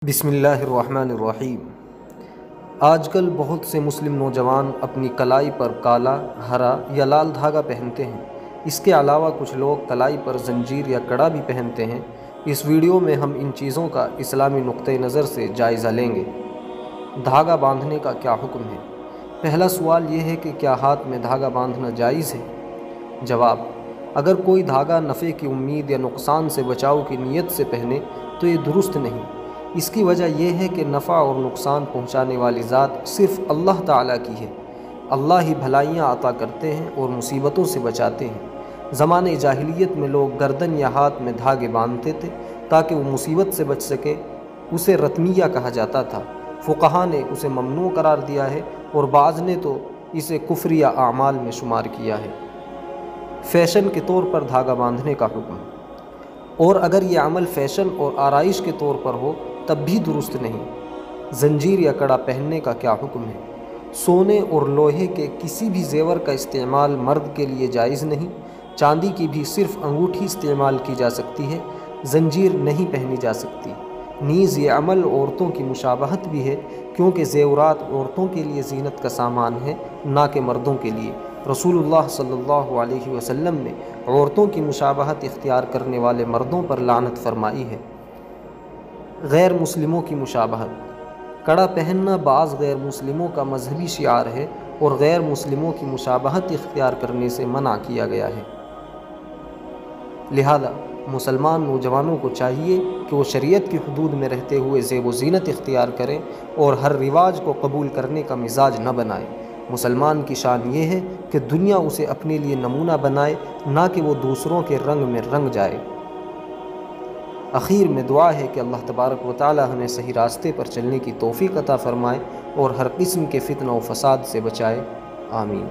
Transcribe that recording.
بسم اللہ الرحمن الرحیم۔ آج کل بہت سے مسلم نوجوان اپنی کلائی پر کالا، ہرا یا لال دھاگا پہنتے ہیں۔ اس کے علاوہ کچھ لوگ کلائی پر زنجیر یا کڑا بھی پہنتے ہیں۔ اس ویڈیو میں ہم ان چیزوں کا اسلامی نقطہ نظر سے جائزہ لیں گے۔ دھاگا باندھنے کا کیا حکم ہے؟ پہلا سوال یہ ہے کہ کیا ہاتھ میں دھاگا باندھنا جائز ہے؟ جواب: اگر کوئی دھاگا نفع کی امید یا نقصان سے بچاؤ کی نیت سے پہنے تو یہ درست نہیں۔ اس کی وجہ یہ ہے کہ نفع اور نقصان پہنچانے والی ذات صرف اللہ تعالیٰ کی ہے۔ اللہ ہی بھلائیاں عطا کرتے ہیں اور مصیبتوں سے بچاتے ہیں۔ زمانہ جاہلیت میں لوگ گردن یا ہاتھ میں دھاگے باندھتے تھے تاکہ وہ مصیبت سے بچ سکے۔ اسے رتمیہ کہا جاتا تھا۔ فقہا نے اسے ممنوع قرار دیا ہے اور بعض نے تو اسے کفریہ اعمال میں شمار کیا ہے۔ فیشن کے طور پر دھاگا باندھنے کا حکم، اور اگر یہ عمل فیشن اور آرائش کے طور پر ہو تب بھی درست نہیں۔ زنجیر یا کڑا پہننے کا کیا حکم ہے؟ سونے اور لوہے کے کسی بھی زیور کا استعمال مرد کے لیے جائز نہیں۔ چاندی کی بھی صرف انگوٹھی استعمال کی جا سکتی ہے، زنجیر نہیں پہنی جا سکتی۔ نیز یہ عمل عورتوں کی مشابہت بھی ہے، کیونکہ زیورات عورتوں کے لیے زینت کا سامان ہے، نہ کہ مردوں کے لیے۔ رسول اللہ صلی اللہ علیہ وسلم نے عورتوں کی مشابہت اختیار کرنے والے مردوں پر لعنت فرمائی ہے۔ غیر مسلموں کی مشابہت۔ کڑا پہننا بعض غیر مسلموں کا مذہبی شعار ہے اور غیر مسلموں کی مشابہت اختیار کرنے سے منع کیا گیا ہے۔ لہذا مسلمان نوجوانوں کو چاہیے کہ وہ شریعت کی حدود میں رہتے ہوئے زیب و زینت اختیار کریں اور ہر رواج کو قبول کرنے کا مزاج نہ بنائیں۔ مسلمان کی شان یہ ہے کہ دنیا اسے اپنے لیے نمونہ بنائے، نہ کہ وہ دوسروں کے رنگ میں رنگ جائے۔ اخیر میں دعا ہے کہ اللہ تبارک و تعالی ہمیں صحیح راستے پر چلنے کی توفیق عطا فرمائے اور ہر قسم کے فتنہ و فساد سے بچائے۔ آمین۔